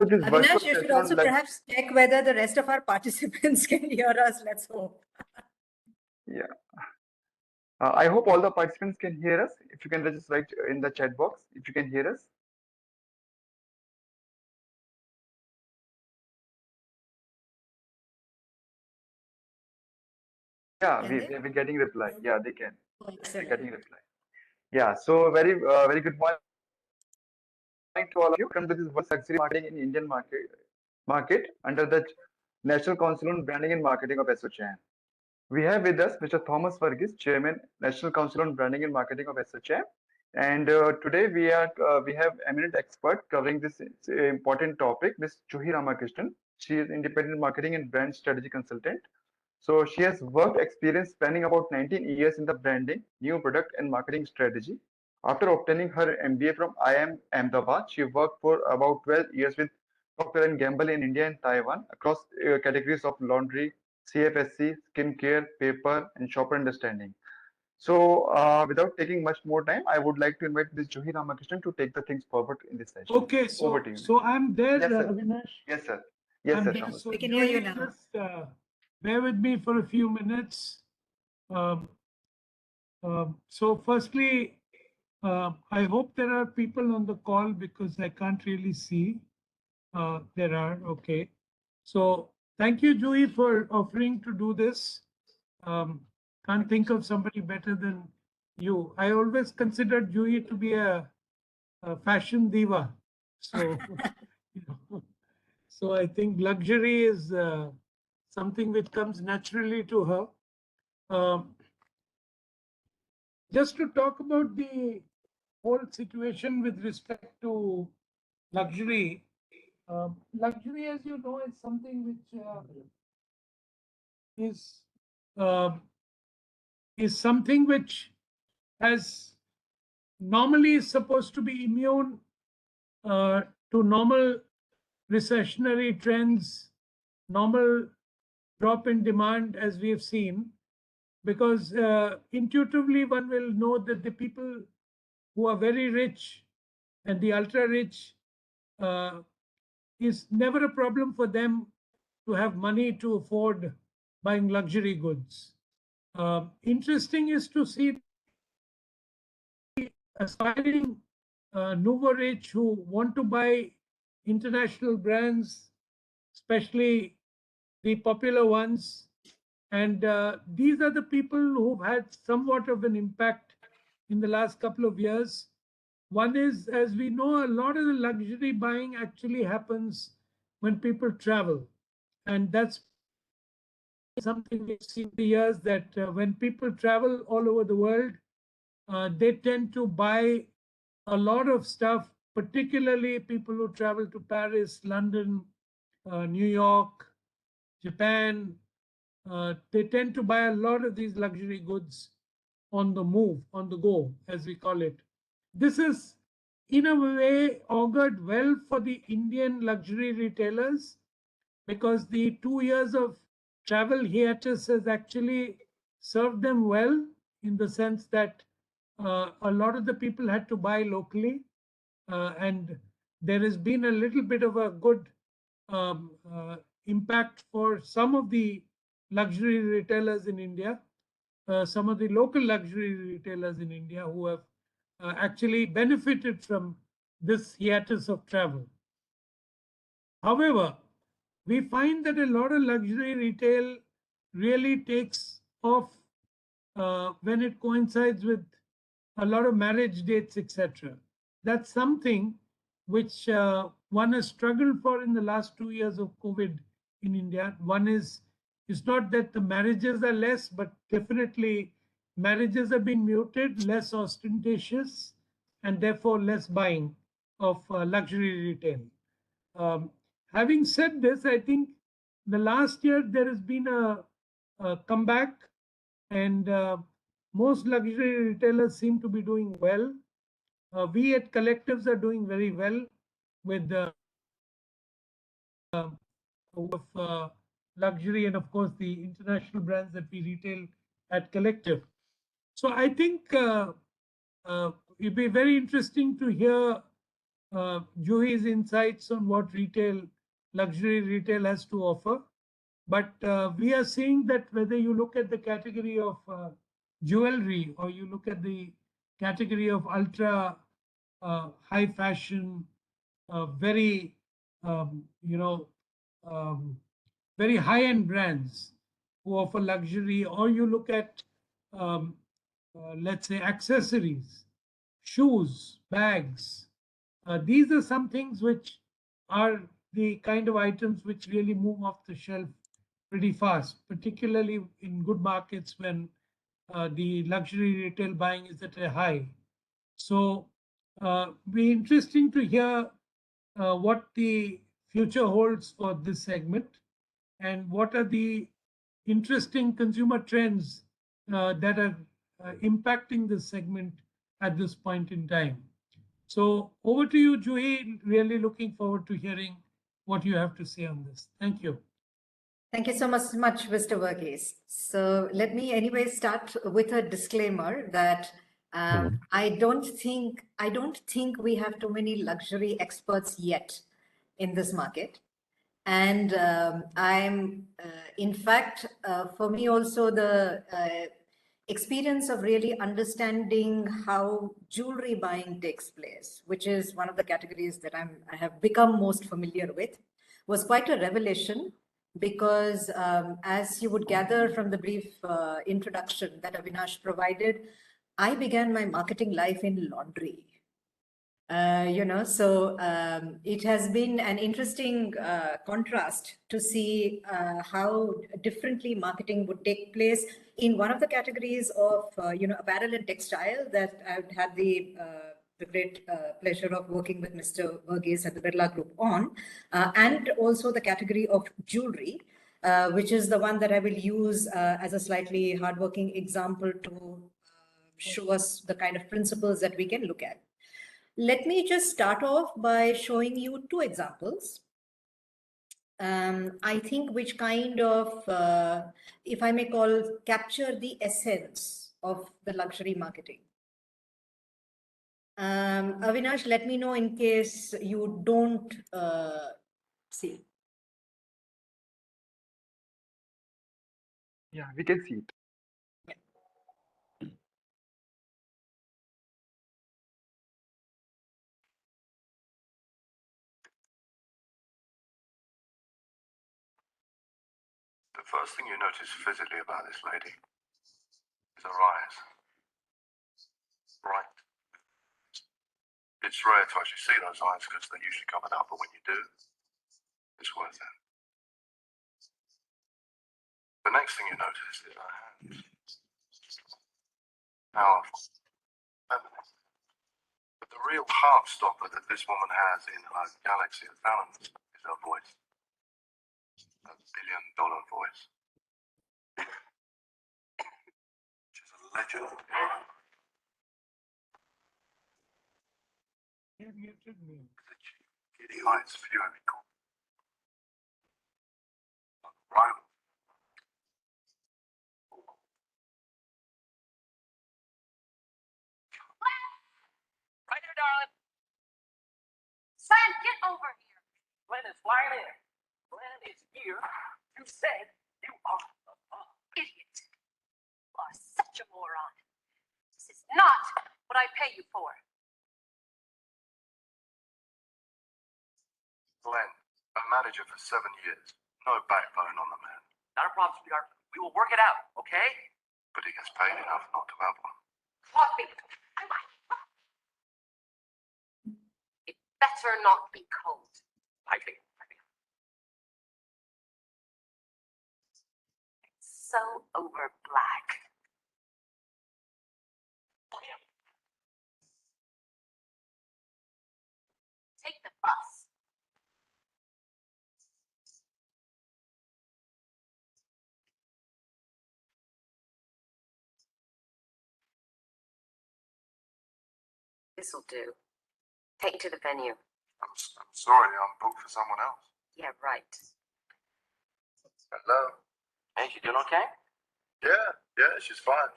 So this virtual Avinash, you should session, also perhaps check whether the rest of our participants can hear us. Let's hope. yeah. I hope all the participants can hear us. If you can just write in the chat box if you can hear us. Yeah, we're getting reply. Yeah, they can. We're getting reply. Yeah. So very good morning to all of you. Welcome to this World Luxury Marketing in Indian market under the National Council on Branding and Marketing of ASSOCHAM. We have with us Mr. Thomas Varghese, Chairman, National Council on Branding and Marketing of ASSOCHAM. And today we have eminent expert covering this important topic, Ms. Juhi Ramakrishnan. She is independent marketing and brand strategy consultant. So she has work experience spanning about 19 years in the branding, new product and marketing strategy. After obtaining her MBA from IIM Ahmedabad, she worked for about 12 years with Procter & Gamble in India and Taiwan across categories of laundry, CFSC, skincare, paper, and shopper understanding. So, without taking much more time, I would like to invite Ms. Juhi Ramakrishnan to take the things forward in this session. Okay, over to you. So I'm there, Yes, sir. Avinash. Yes, sir. Yes, sir. So we can hear you now. Just bear with me for a few minutes. So firstly, I hope there are people on the call because I can't really see. There are, okay. So thank you, Juhi, for offering to do this. Can't think of somebody better than you. I always considered Juhi to be a fashion diva. So, so I think luxury is something which comes naturally to her. Just to talk about the whole situation with respect to luxury. Luxury, as you know, is something which is something which has normally is supposed to be immune to normal recessionary trends, normal drop in demand, as we have seen, because intuitively one will know that the people who are very rich and the ultra rich is never a problem for them to have money to afford buying luxury goods. Interesting is to see aspiring nouveau rich who want to buy international brands, especially the popular ones. And these are the people who've had somewhat of an impact in the last couple of years. One is, as we know, a lot of the luxury buying actually happens when people travel. And that's something we've seen for years, that when people travel all over the world, they tend to buy a lot of stuff, particularly people who travel to Paris, London, New York, Japan. They tend to buy a lot of these luxury goods on the move, on the go, as we call it. This is, in a way, augured well for the Indian luxury retailers, because the 2 years of travel hiatus has actually served them well, in the sense that a lot of the people had to buy locally, and there has been a little bit of a good impact for some of the luxury retailers in India, some of the local luxury retailers in India who have actually benefited from this hiatus of travel. However, we find that a lot of luxury retail really takes off when it coincides with a lot of marriage dates, etc. That's something which one has struggled for in the last 2 years of COVID in India. One is, it's not that the marriages are less, but definitely marriages have been muted, less ostentatious, and therefore less buying of luxury retail. Having said this, I think the last year there has been a comeback, and most luxury retailers seem to be doing well. We at Collectives are doing very well with the luxury and, of course, the international brands that we retail at Collective. So I think it'd be very interesting to hear Juhi's insights on what luxury retail has to offer. But we are seeing that whether you look at the category of jewelry or you look at the category of ultra high fashion, very, um, very high-end brands who offer luxury, or you look at, let's say, accessories, shoes, bags. These are some things which are the kind of items which really move off the shelf pretty fast, particularly in good markets when the luxury retail buying is at a high. So be interesting to hear what the future holds for this segment and what are the interesting consumer trends that are impacting this segment at this point in time. So over to you, Juhi. Really looking forward to hearing what you have to say on this. Thank you. Thank you so much, Mr. Verghese. So let me anyway start with a disclaimer that I don't think we have too many luxury experts yet in this market. And I'm, in fact, for me also the experience of really understanding how jewelry buying takes place, which is one of the categories that I have become most familiar with, was quite a revelation. Because as you would gather from the brief introduction that Avinash provided, I began my marketing life in laundry. So it has been an interesting contrast to see how differently marketing would take place in one of the categories of, apparel and textile that I've had the great pleasure of working with Mr. Verghese at the Birla Group on, and also the category of jewelry, which is the one that I will use as a slightly hardworking example to show us the kind of principles that we can look at. Let me just start off by showing you two examples. I think which kind of, if I may call, capture the essence of the luxury marketing. Avinash, let me know in case you don't see. Yeah, we can see it. The first thing you notice physically about this lady is her eyes. Bright. It's rare to actually see those eyes because they're usually covered up, but when you do, it's worth it. The next thing you notice is her hands. Powerful. Feminine. But the real heart stopper that this woman has in her galaxy of talents is her voice. A billion-dollar voice. She's a legend. You muted me. The giddy heights of you every corner. Rival. Right here, darling. Sam, get over here. Glenn is flying in. Glenn is here. You said you are an idiot. You are such a moron. This is not what I pay you for. Glenn, a manager for 7 years. No backbone on the man. Not a problem, sweetheart. We will work it out, okay? But he gets paid enough not to have one. Coffee. It better not be cold. I think. It's so over black. Take the bus. This'll do. Take you to the venue. I'm sorry, I'm booked for someone else. Yeah, right. Hello? Hey, she doing okay? Yeah, she's fine.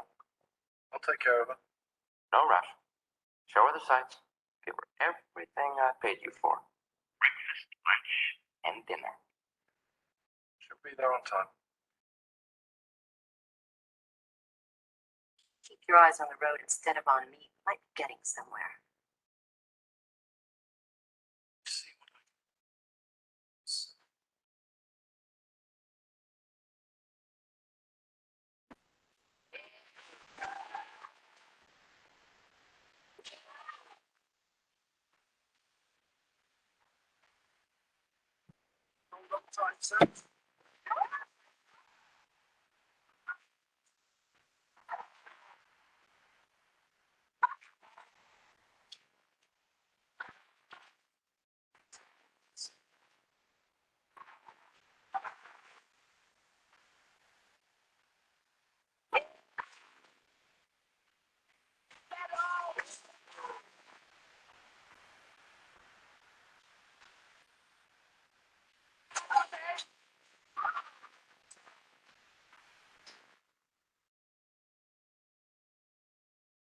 I'll take care of her. No rush. Show her the sights. They were everything I paid you for. Breakfast, lunch, and dinner. Should be there on time. Keep your eyes on the road instead of on me. Like getting somewhere. See what I time, sir.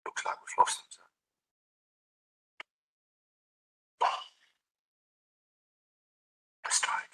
Looks like we've lost them, sir. Let's try again.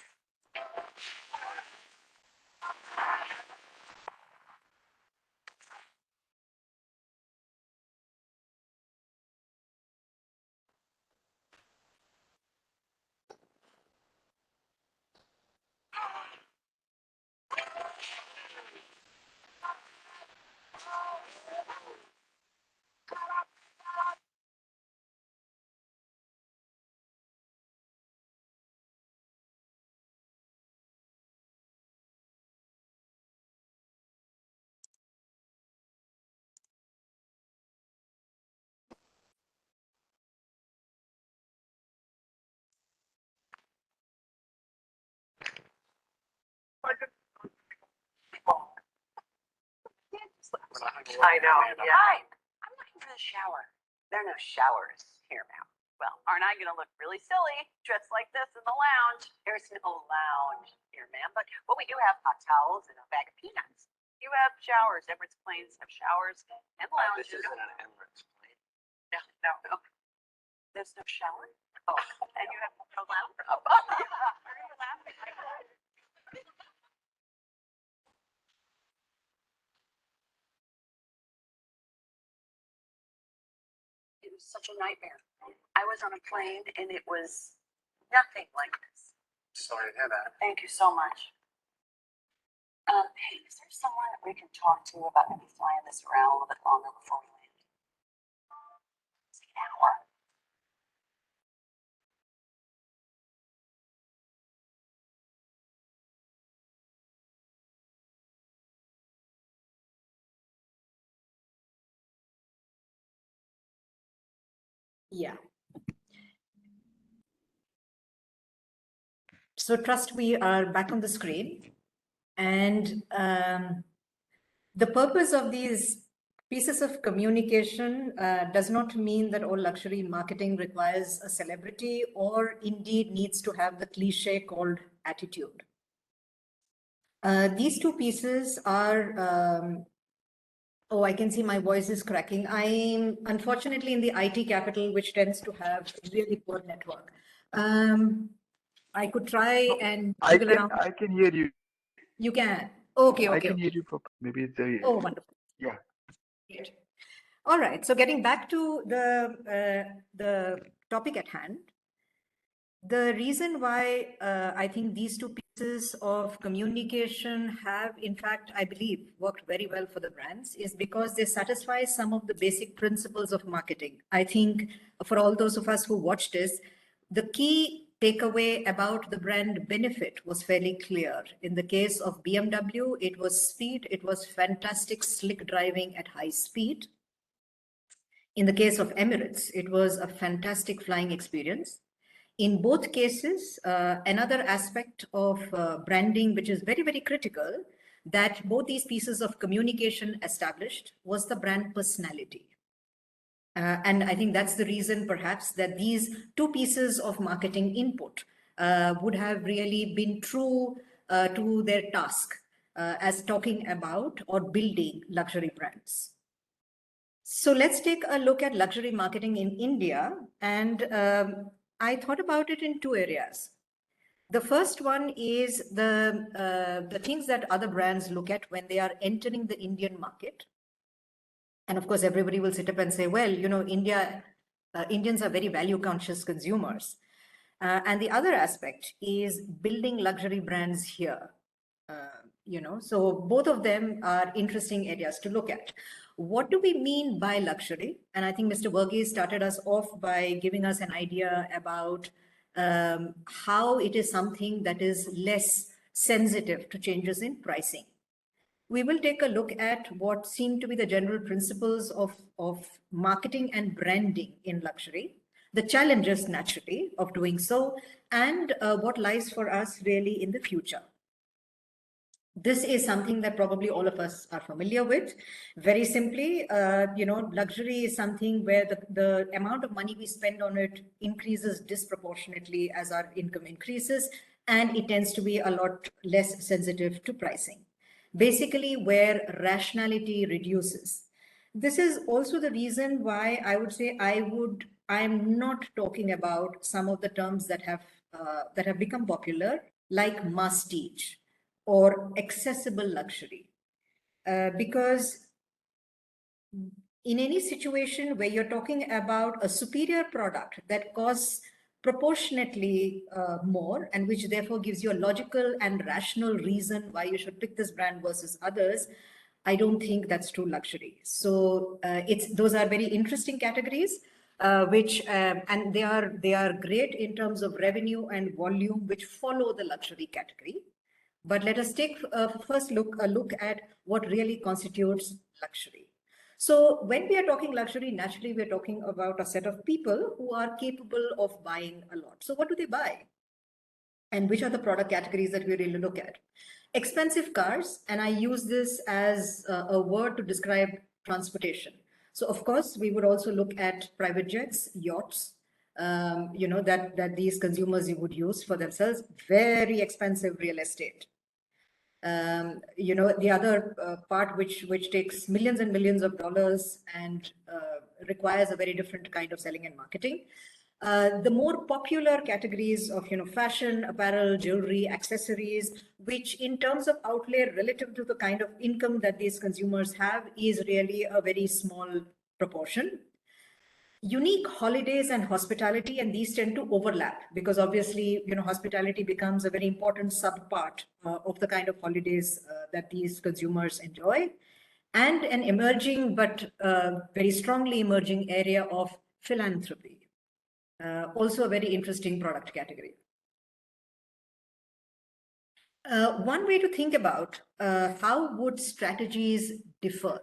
I know. Yeah. Hi. I'm looking for the shower. There are no showers here, ma'am. Well, aren't I going to look really silly dressed like this in the lounge? There's no lounge here, ma'am. But we do have hot towels and a bag of peanuts. You have showers. Emirates planes have showers and This lounges. isn't an Emirates plane. No. There's no shower. Oh, and you have no lounge. Oh, why are you laughing? It was such a nightmare. I was on a plane and it was nothing like this. Sorry to hear that. Thank you so much. Hey, is there someone that we can talk to about maybe flying this around a little bit longer before we land? It's an hour. Yeah. So trust we are back on the screen, and the purpose of these pieces of communication does not mean that all luxury marketing requires a celebrity or indeed needs to have the cliche called attitude. These two pieces are, oh, I can see my voice is cracking. I'm unfortunately in the IT capital, which tends to have really poor network. I could try and jiggle around. I can hear you. You can. Okay, I okay. can hear you properly. Maybe it's a Oh, wonderful. yeah. Great. All right. So getting back to the topic at hand, the reason why I think these two pieces of communication have, in fact, I believe, worked very well for the brands is because they satisfy some of the basic principles of marketing. I think for all those of us who watched this, the key takeaway about the brand benefit was fairly clear. In the case of BMW, it was speed. It was fantastic, slick driving at high speed. In the case of Emirates, it was a fantastic flying experience. In both cases, another aspect of branding, which is very, very critical, that both these pieces of communication established was the brand personality. And I think that's the reason perhaps that these two pieces of marketing input would have really been true to their task as talking about or building luxury brands. So let's take a look at luxury marketing in India. And I thought about it in two areas. The first one is the things that other brands look at when they are entering the Indian market. And of course, everybody will sit up and say, well, you know, Indians are very value conscious consumers. And the other aspect is building luxury brands here. You know, so both of them are interesting areas to look at. What do we mean by luxury? And I think Mr. Verghese started us off by giving us an idea about how it is something that is less sensitive to changes in pricing. We will take a look at what seem to be the general principles of marketing and branding in luxury, the challenges naturally of doing so, and what lies for us really in the future. This is something that probably all of us are familiar with. Very simply, you know, luxury is something where the amount of money we spend on it increases disproportionately as our income increases, and it tends to be a lot less sensitive to pricing. Basically, where rationality reduces. This is also the reason why I would say I'm not talking about some of the terms that have become popular, like masstige or accessible luxury, because in any situation where you're talking about a superior product that costs proportionately more, and which therefore gives you a logical and rational reason why you should pick this brand versus others, I don't think that's true luxury. So those are very interesting categories, and they are great in terms of revenue and volume, which follow the luxury category. But let us take first a look at what really constitutes luxury. So when we are talking luxury, naturally we're talking about a set of people who are capable of buying a lot. So what do they buy? And which are the product categories that we really look at? Expensive cars, and I use this as a word to describe transportation. So of course, we would also look at private jets, yachts, you know, that these consumers would use for themselves. Very expensive real estate. You know, the other part which takes millions and millions of dollars and requires a very different kind of selling and marketing. The more popular categories of, you know, fashion, apparel, jewelry, accessories, which in terms of outlay relative to the kind of income that these consumers have is really a very small proportion. Unique holidays and hospitality, and these tend to overlap because obviously, you know, hospitality becomes a very important subpart of the kind of holidays that these consumers enjoy. And an emerging but very strongly emerging area of philanthropy. Also a very interesting product category. One way to think about how would strategies differ,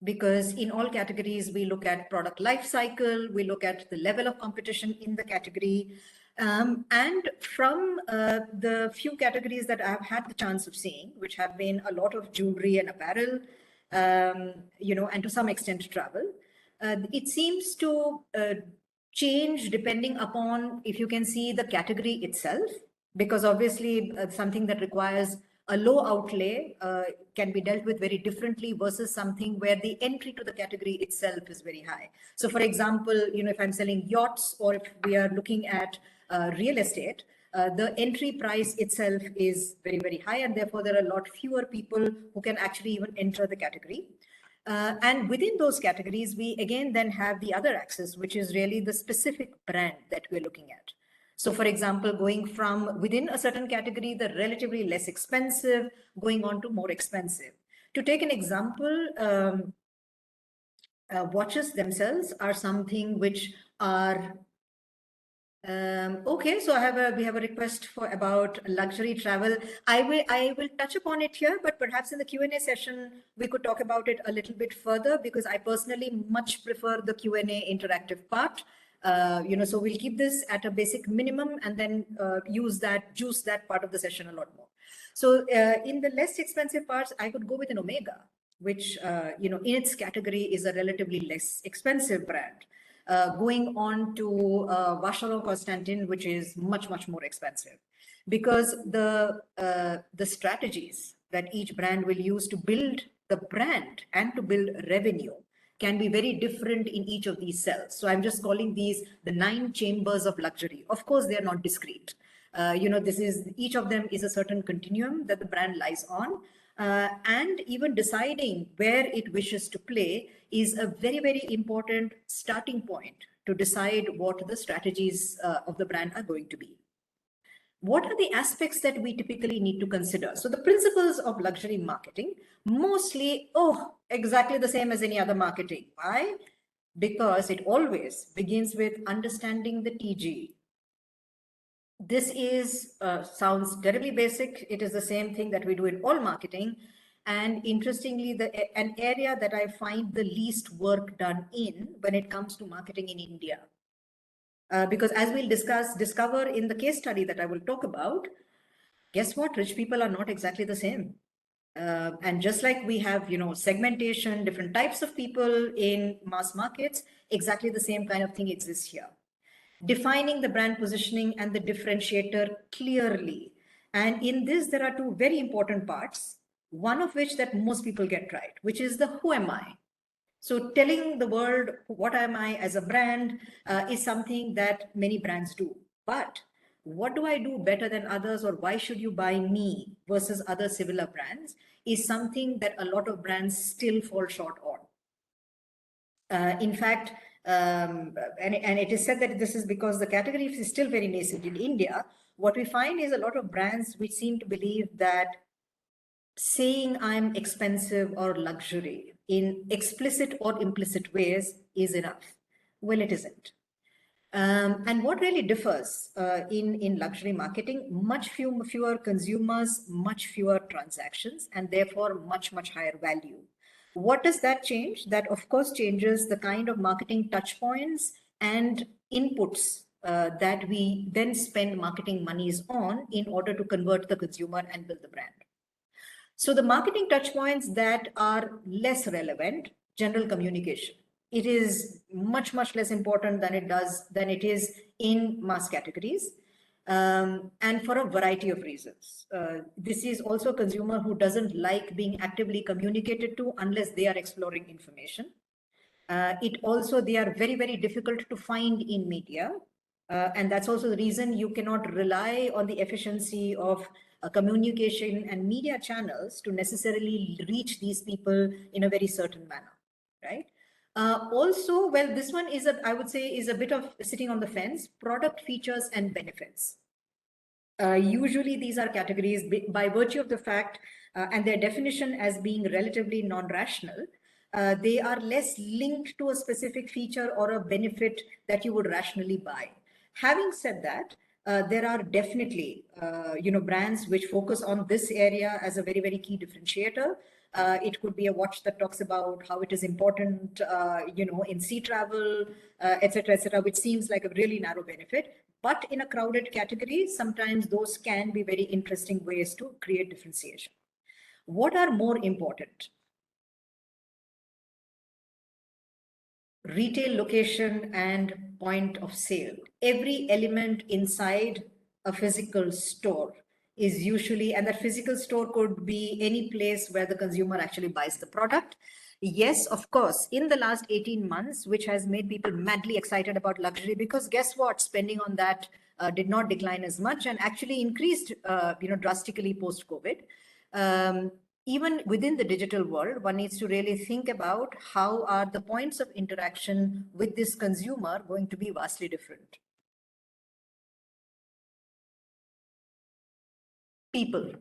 because in all categories, we look at product life cycle, we look at the level of competition in the category. And from the few categories that I've had the chance of seeing, which have been a lot of jewelry and apparel, you know, and to some extent travel, it seems to change depending upon, if you can see, the category itself, because obviously something that requires a low outlay can be dealt with very differently versus something where the entry to the category itself is very high. So for example, you know, if I'm selling yachts or if we are looking at real estate, the entry price itself is very, very high, and therefore there are a lot fewer people who can actually even enter the category. And within those categories, we again then have the other axis, which is really the specific brand that we're looking at. So for example, going from within a certain category, the relatively less expensive, going on to more expensive. To take an example, watches themselves are something which are okay, so we have a request about luxury travel. I will touch upon it here, but perhaps in the Q&A session we could talk about it a little bit further, because I personally much prefer the Q&A interactive part. You know, so we'll keep this at a basic minimum and then juice that part of the session a lot more. So in the less expensive parts, I could go with an Omega, which you know, in its category is a relatively less expensive brand. Going on to Vacheron Constantin, which is much, much more expensive, because the strategies that each brand will use to build the brand and to build revenue can be very different in each of these cells. So I'm just calling these the 9 chambers of luxury. Of course, they are not discrete. Each of them is a certain continuum that the brand lies on. And even deciding where it wishes to play is a very, very important starting point to decide what the strategies of the brand are going to be. What are the aspects that we typically need to consider? So the principles of luxury marketing, mostly, exactly the same as any other marketing. Why? Because it always begins with understanding the TG. This is sounds terribly basic. It is the same thing that we do in all marketing. And interestingly, an area that I find the least work done in when it comes to marketing in India. Because as we'll discover in the case study that I will talk about, guess what? Rich people are not exactly the same. And just like we have, segmentation, different types of people in mass markets, exactly the same kind of thing exists here. Defining the brand positioning and the differentiator clearly. And in this, there are 2 very important parts, one of which that most people get right, which is the who am I? So telling the world what am I as a brand is something that many brands do. But what do I do better than others, or why should you buy me versus other similar brands is something that a lot of brands still fall short on. In fact, and it is said that this is because the category is still very nascent in India. What we find is a lot of brands which seem to believe that saying I'm expensive or luxury in explicit or implicit ways is enough. Well, it isn't. And what really differs in luxury marketing, much fewer consumers, much fewer transactions, and therefore much higher value. What does that change? That of course changes the kind of marketing touch points and inputs that we then spend marketing monies on in order to convert the consumer and build the brand. So the marketing touch points that are less relevant, general communication. It is much less important than it is in mass categories, and for a variety of reasons. This is also a consumer who doesn't like being actively communicated to unless they are exploring information. They are very difficult to find in media. And that's also the reason you cannot rely on the efficiency of communication and media channels to necessarily reach these people in a very certain manner, right? Also, well, this one is I would say is a bit of sitting on the fence, product features and benefits. Usually these are categories by virtue of the fact and their definition as being relatively non-rational. They are less linked to a specific feature or a benefit that you would rationally buy. Having said that, there are definitely, brands which focus on this area as a very key differentiator. It could be a watch that talks about how it is important, in sea travel, etc., which seems like a really narrow benefit. But in a crowded category, sometimes those can be very interesting ways to create differentiation. What are more important? Retail location and point of sale. Every element inside a physical store is usually, and that physical store could be any place where the consumer actually buys the product. Yes, of course, in the last 18 months, which has made people madly excited about luxury, because guess what? Spending on that did not decline as much and actually increased, drastically post-COVID. Even within the digital world, one needs to really think about how are the points of interaction with this consumer going to be vastly different. People.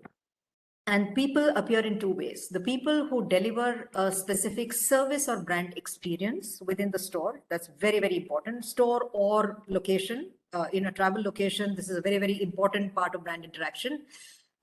And people appear in 2 ways. The people who deliver a specific service or brand experience within the store, that's very important. Store or location, in a travel location, this is a very important part of brand interaction.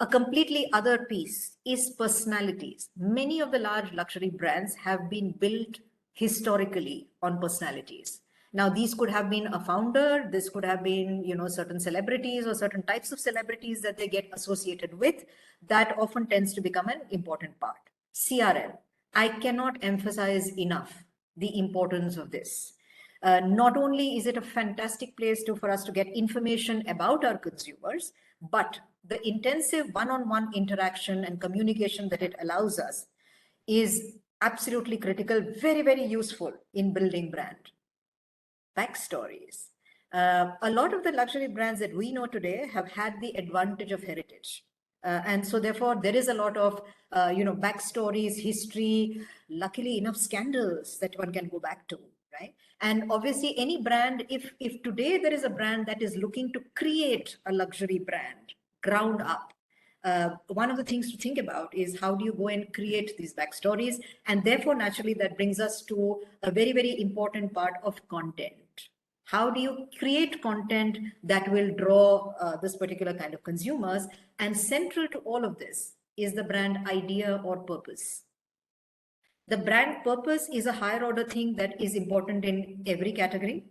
A completely other piece is personalities. Many of the large luxury brands have been built historically on personalities. Now, these could have been a founder, this could have been, certain celebrities or certain types of celebrities that they get associated with. That often tends to become an important part. CRM. I cannot emphasize enough the importance of this. Not only is it a fantastic place for us to get information about our consumers, but the intensive one-on-one interaction and communication that it allows us is absolutely critical, very, very useful in building brand. Backstories. A lot of the luxury brands that we know today have had the advantage of heritage. And so therefore there is a lot of, backstories, history, luckily enough scandals that one can go back to, right? And obviously any brand, if today there is a brand that is looking to create a luxury brand, ground up, one of the things to think about is how do you go and create these backstories? And therefore, naturally, that brings us to a very, very important part of content. How do you create content that will draw this particular kind of consumers? And central to all of this is the brand idea or purpose. The brand purpose is a higher order thing that is important in every category.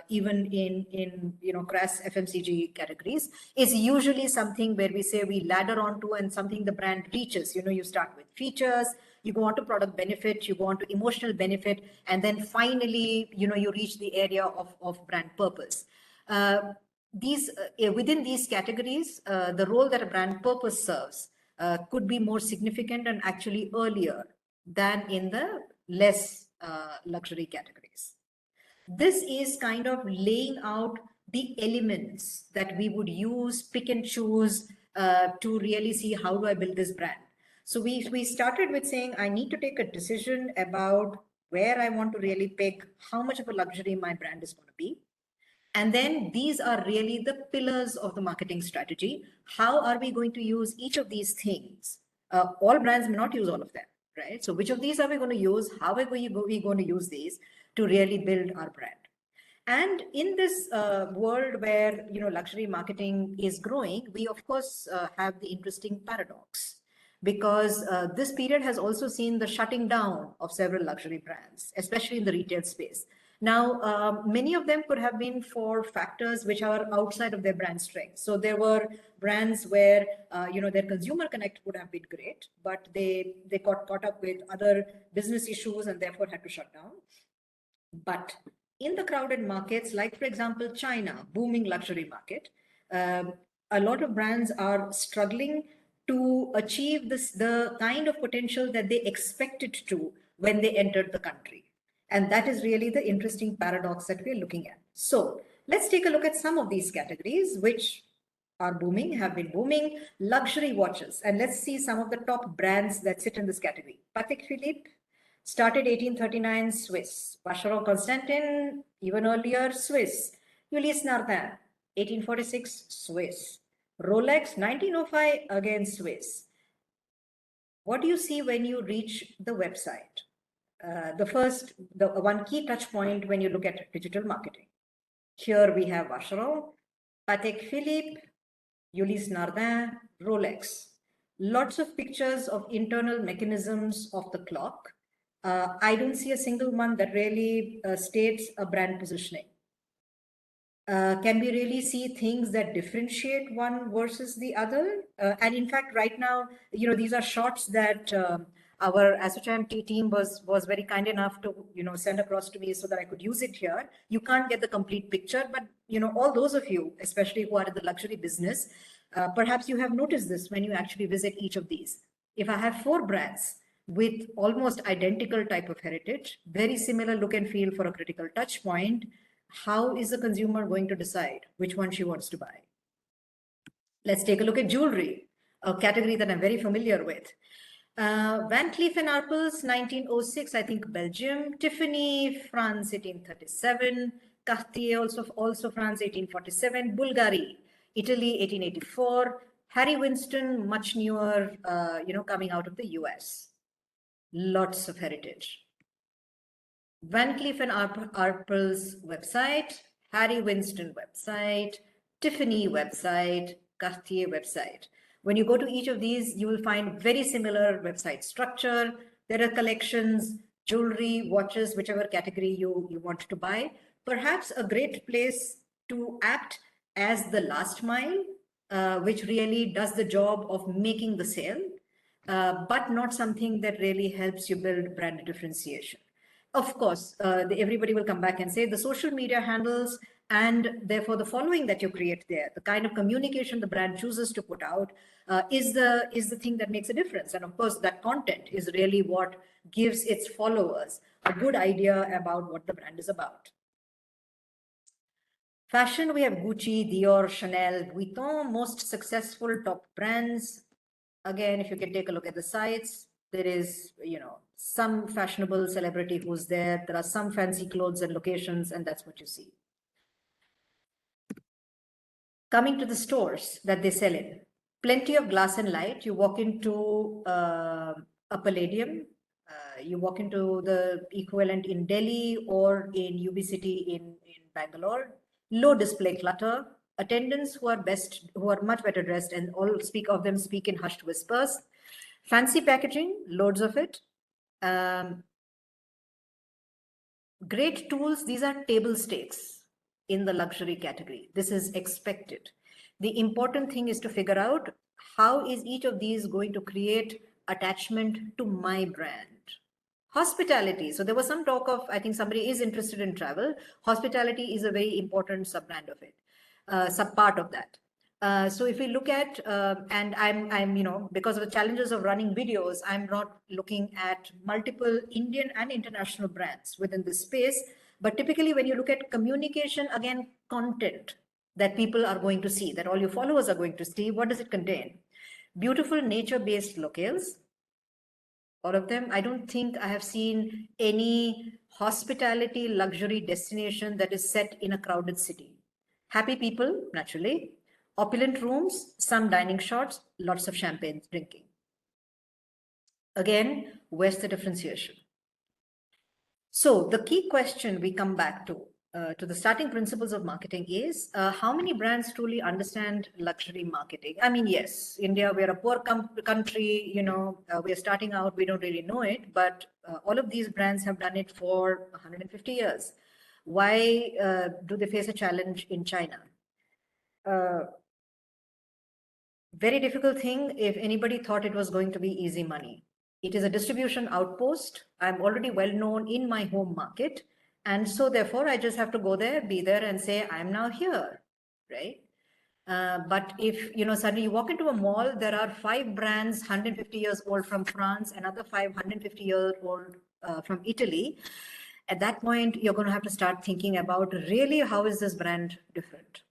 Even in crass FMCG categories, is usually something where we say we ladder onto and something the brand reaches. You start with features, you go on to product benefit, you go on to emotional benefit, and then finally, you reach the area of brand purpose. Within these categories, the role that a brand purpose serves could be more significant and actually earlier than in the less luxury categories. This is kind of laying out the elements that we would use, pick and choose to really see how do I build this brand. So we started with saying, I need to take a decision about where I want to really pick how much of a luxury my brand is going to be. And then these are really the pillars of the marketing strategy. How are we going to use each of these things? All brands may not use all of them, right? So which of these are we going to use? How are we going to use these to really build our brand? And in this world where luxury marketing is growing, we of course have the interesting paradox, because this period has also seen the shutting down of several luxury brands, especially in the retail space. Now, many of them could have been for factors which are outside of their brand strength. So there were brands where, their consumer connect would have been great, but they got caught up with other business issues and therefore had to shut down. But in the crowded markets, like for example, China, booming luxury market, a lot of brands are struggling to achieve the kind of potential that they expected to when they entered the country. And that is really the interesting paradox that we're looking at. So let's take a look at some of these categories which are booming, have been booming. Luxury watches. And let's see some of the top brands that sit in this category. Patek Philippe, started 1839, Swiss. Vacheron Constantin, even earlier, Swiss. Ulysse Nardin, 1846, Swiss. Rolex, 1905, again Swiss. What do you see when you reach the website? The one key touch point when you look at digital marketing. Here we have Vacheron, Patek Philippe, Ulysse Nardin, Rolex. Lots of pictures of internal mechanisms of the clock. I don't see a single one that really states a brand positioning. Can we really see things that differentiate one versus the other? And in fact, right now, these are shots that our ASSOCHAM team was very kind enough to, send across to me so that I could use it here. You can't get the complete picture, but, all those of you, especially who are in the luxury business, perhaps you have noticed this when you actually visit each of these. If I have 4 brands with almost identical type of heritage, very similar look and feel for a critical touch point, how is the consumer going to decide which one she wants to buy? Let's take a look at jewelry, a category that I'm very familiar with. Van Cleef & Arpels, 1906, I think Belgium. Tiffany, France, 1837. Cartier, also France, 1847. Bulgari, Italy, 1884. Harry Winston, much newer, coming out of the US. Lots of heritage. Van Cleef & Arpels website, Harry Winston website, Tiffany website, Cartier website. When you go to each of these, you will find very similar website structure. There are collections, jewelry, watches, whichever category you want to buy. Perhaps a great place to act as the last mile, which really does the job of making the sale, but not something that really helps you build brand differentiation. Of course, everybody will come back and say the social media handles And therefore, the following that you create there, the kind of communication the brand chooses to put out, is the thing that makes a difference. And of course, that content is really what gives its followers a good idea about what the brand is about. Fashion, we have Gucci, Dior, Chanel, Vuitton, most successful top brands. Again, if you can take a look at the sites, there is, some fashionable celebrity who's there. There are some fancy clothes and locations, and that's what you see. Coming to the stores that they sell in, plenty of glass and light. You walk into a Palladium, you walk into the equivalent in Delhi or in UB City in Bangalore. Low display clutter, attendants who are much better dressed, and all of them speak in hushed whispers. Fancy packaging, loads of it. Great tools, these are table stakes in the luxury category. This is expected. The important thing is to figure out how is each of these going to create attachment to my brand. Hospitality. So there was some talk of, I think somebody is interested in travel. Hospitality is a very important sub-brand of it, sub-part of that. So if we look at, and I'm, because of the challenges of running videos, I'm not looking at multiple Indian and international brands within this space. But typically when you look at communication, again, content that people are going to see, that all your followers are going to see, what does it contain? Beautiful nature-based locales. All of them. I don't think I have seen any hospitality luxury destination that is set in a crowded city. Happy people, naturally. Opulent rooms, some dining shots, lots of champagne drinking. Again, where's the differentiation? So the key question we come back to the starting principles of marketing is how many brands truly understand luxury marketing? I mean, yes, India, we're a poor country, we are starting out, we don't really know it, but all of these brands have done it for 150 years. Why do they face a challenge in China? Very difficult thing if anybody thought it was going to be easy money. It is a distribution outpost. I'm already well known in my home market. And so therefore, I just have to go there, be there and say, I'm now here, right? But if, suddenly you walk into a mall, there are 5 brands, 150 years old from France, another 150 years old from Italy. At that point, you're going to have to start thinking about really how is this brand different?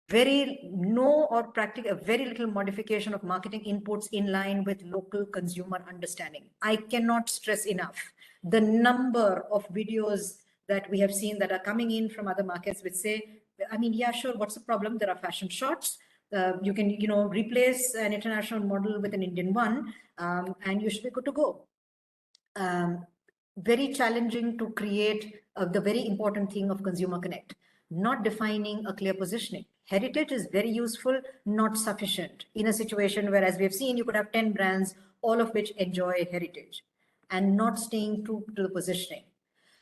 Very little modification of marketing inputs in line with local consumer understanding. I cannot stress enough the number of videos that we have seen that are coming in from other markets which say, I mean, yeah, sure, what's the problem? There are fashion shots. You can, replace an international model with an Indian one, and you should be good to go. Very challenging to create the very important thing of consumer connect, not defining a clear positioning. Heritage is very useful, not sufficient in a situation where, as we have seen, you could have 10 brands, all of which enjoy heritage and not staying true to the positioning.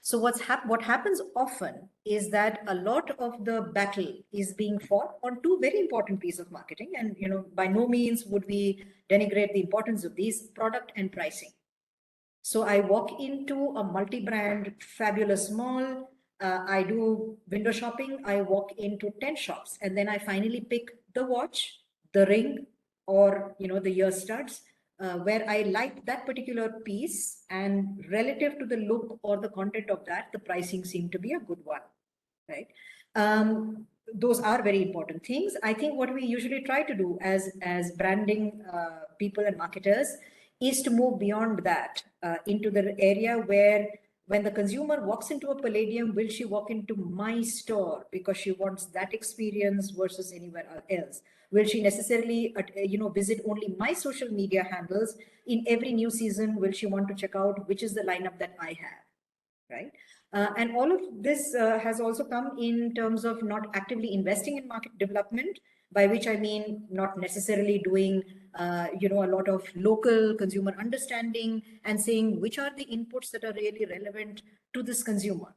So what happens often is that a lot of the battle is being fought on 2 very important pieces of marketing. And, by no means would we denigrate the importance of these: product and pricing. So I walk into a multi-brand fabulous mall. I do window shopping. I walk into 10 shops, and then I finally pick the watch, the ring, or the ear studs, where I like that particular piece, and relative to the look or the content of that, the pricing seemed to be a good one, right? Those are very important things. I think what we usually try to do as branding people and marketers is to move beyond that into the area where, when the consumer walks into a Palladium, will she walk into my store because she wants that experience versus anywhere else? Will she necessarily, visit only my social media handles? In every new season, will she want to check out which is the lineup that I have, right? And all of this has also come in terms of not actively investing in market development, by which I mean not necessarily doing, a lot of local consumer understanding and saying which are the inputs that are really relevant to this consumer.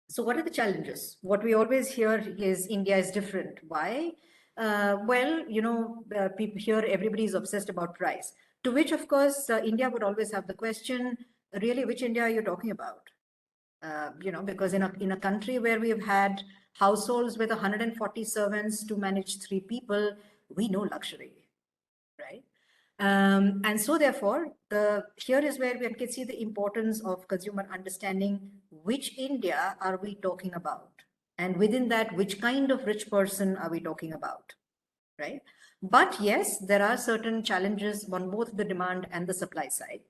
So what are the challenges? What we always hear is India is different. Why? People here, everybody is obsessed about price, to which, of course, India would always have the question, really, which India are you talking about? because in a country where we have had households with 140 servants to manage 3 people, we know luxury, right? And so therefore, here is where we can see the importance of consumer understanding which India are we talking about, and within that, which kind of rich person are we talking about, right? But yes, there are certain challenges on both the demand and the supply side.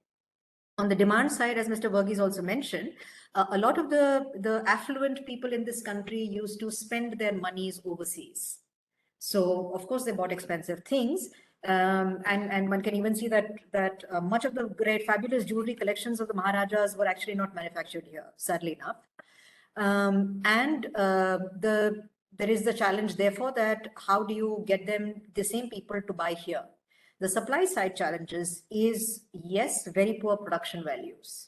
On the demand side, as Mr. Verghese also mentioned, a lot of the affluent people in this country used to spend their monies overseas. So of course they bought expensive things, and one can even see that much of the great fabulous jewelry collections of the Maharajas were actually not manufactured here, sadly enough. There is the challenge, therefore, that how do you get the same people to buy here? The supply side challenges is, yes, very poor production values.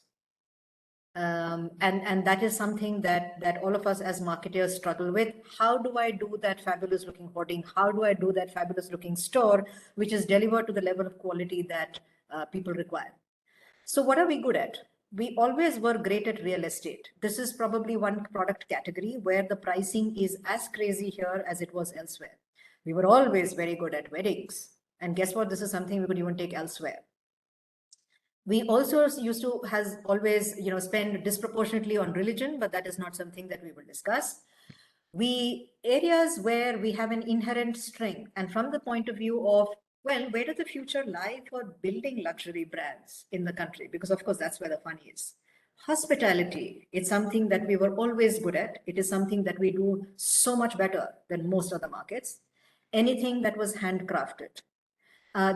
And that is something that all of us as marketers struggle with. How do I do that fabulous looking hoarding? How do I do that fabulous looking store, which is delivered to the level of quality that people require? So what are we good at? We always were great at real estate. This is probably one product category where the pricing is as crazy here as it was elsewhere. We were always very good at weddings. And guess what? This is something we could even take elsewhere. We also used to always spend disproportionately on religion, but that is not something that we will discuss. Areas where we have an inherent strength, and from the point of view of, well, where does the future lie for building luxury brands in the country? Because of course, that's where the fun is. Hospitality, it's something that we were always good at. It is something that we do so much better than most other markets. Anything that was handcrafted.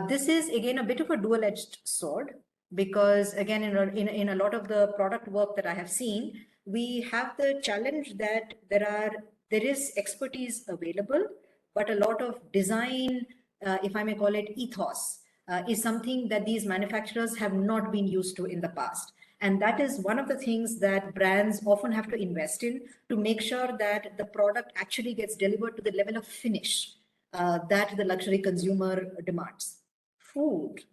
This is again a bit of a dual-edged sword, because again, in a lot of the product work that I have seen, we have the challenge that there is expertise available, but a lot of design, if I may call it ethos, is something that these manufacturers have not been used to in the past. And that is one of the things that brands often have to invest in to make sure that the product actually gets delivered to the level of finish that the luxury consumer demands. Food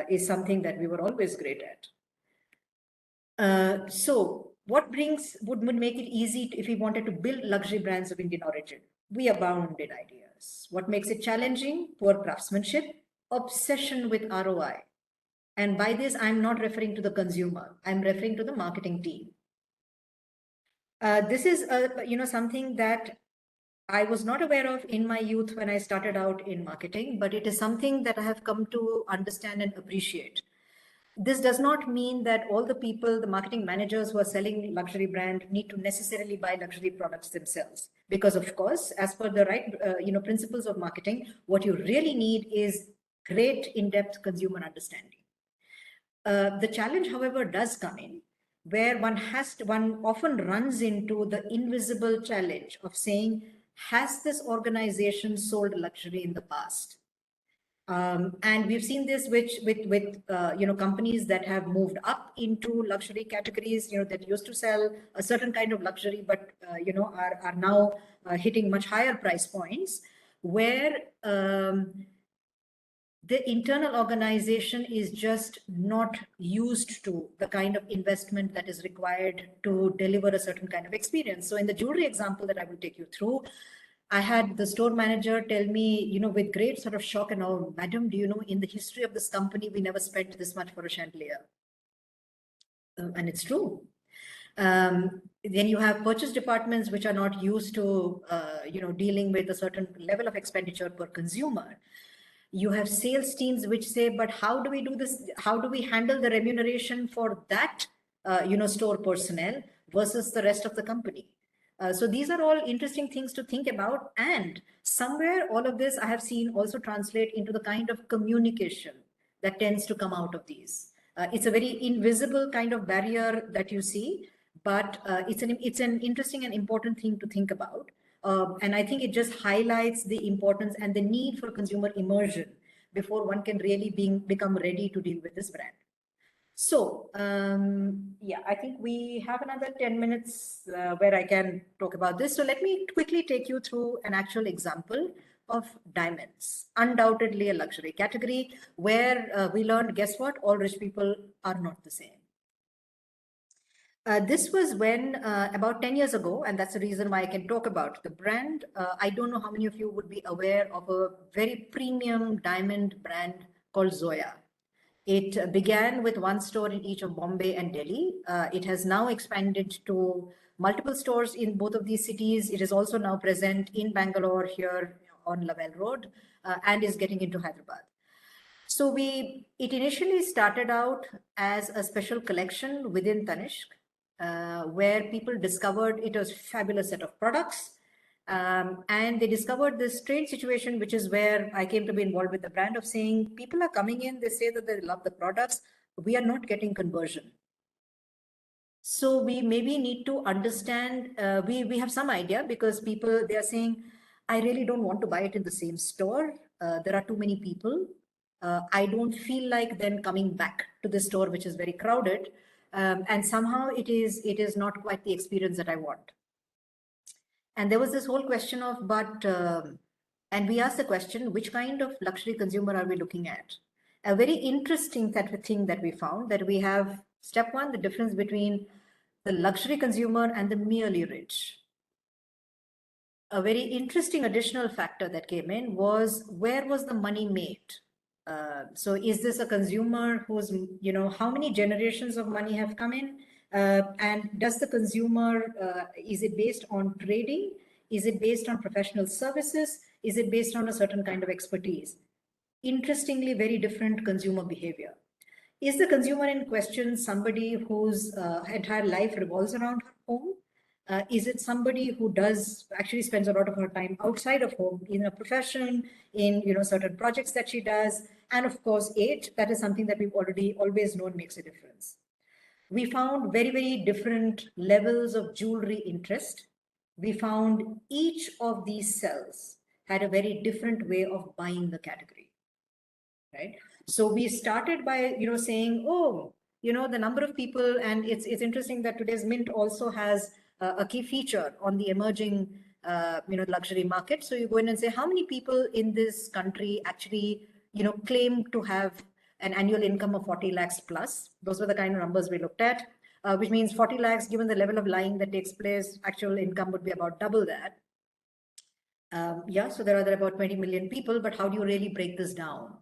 is something that we were always great at. So what would make it easy if we wanted to build luxury brands of Indian origin? We abound in ideas. What makes it challenging? Poor craftsmanship, obsession with ROI. And by this, I'm not referring to the consumer. I'm referring to the marketing team. This is something that I was not aware of in my youth when I started out in marketing, but it is something that I have come to understand and appreciate. This does not mean that all the people, the marketing managers who are selling luxury brand, need to necessarily buy luxury products themselves. Because of course, as per the right principles of marketing, what you really need is great in-depth consumer understanding. The challenge, however, does come in where one often runs into the invisible challenge of saying, has this organization sold luxury in the past? And we've seen this with companies that have moved up into luxury categories, that used to sell a certain kind of luxury, but are now hitting much higher price points, where the internal organization is just not used to the kind of investment that is required to deliver a certain kind of experience. So in the jewelry example that I will take you through, I had the store manager tell me, with great sort of shock and awe, madam, do you know, in the history of this company, we never spent this much for a chandelier. And it's true. Then you have purchase departments which are not used to, dealing with a certain level of expenditure per consumer. You have sales teams which say, but how do we do this? How do we handle the remuneration for that, store personnel versus the rest of the company? So these are all interesting things to think about. And somewhere all of this I have seen also translate into the kind of communication that tends to come out of these. It's a very invisible kind of barrier that you see, but it's an interesting and important thing to think about. And I think it just highlights the importance and the need for consumer immersion before one can really become ready to deal with this brand. So, yeah, I think we have another 10 minutes where I can talk about this. So let me quickly take you through an actual example of diamonds, undoubtedly a luxury category where we learned, guess what? All rich people are not the same. This was when about 10 years ago, and that's the reason why I can talk about the brand. I don't know how many of you would be aware of a very premium diamond brand called Zoya. It began with one store in each of Bombay and Delhi. It has now expanded to multiple stores in both of these cities. It is also now present in Bangalore here on Lavelle Road and is getting into Hyderabad. So it initially started out as a special collection within Tanishq, where people discovered it was a fabulous set of products. And they discovered this strange situation, which is where I came to be involved with the brand, of saying people are coming in, they say that they love the products, we are not getting conversion. So we maybe need to understand, we have some idea, because people, they are saying, I really don't want to buy it in the same store. There are too many people. I don't feel like then coming back to the store, which is very crowded. And somehow it is not quite the experience that I want. And there was this whole question of, and we asked the question, which kind of luxury consumer are we looking at? A very interesting thing that we found, that we have, step one, the difference between the luxury consumer and the merely rich. A very interesting additional factor that came in was, where was the money made? So is this a consumer who's, how many generations of money have come in? And does the consumer, is it based on trading? Is it based on professional services? Is it based on a certain kind of expertise? Interestingly, very different consumer behavior. Is the consumer in question somebody whose entire life revolves around her home? Is it somebody who actually spends a lot of her time outside of home in a profession, in certain projects that she does? And of course, age, that is something that we've already always known makes a difference. We found very, very different levels of jewelry interest. We found each of these cells had a very different way of buying the category, right? So we started by, saying, oh, the number of people, and it's interesting that today's Mint also has a key feature on the emerging, luxury market. So you go in and say, how many people in this country actually, claim to have an annual income of 40 lakhs plus? Those were the kind of numbers we looked at, which means 40 lakhs, given the level of lying that takes place, actual income would be about double that. So there are about 20 million people, but how do you really break this down?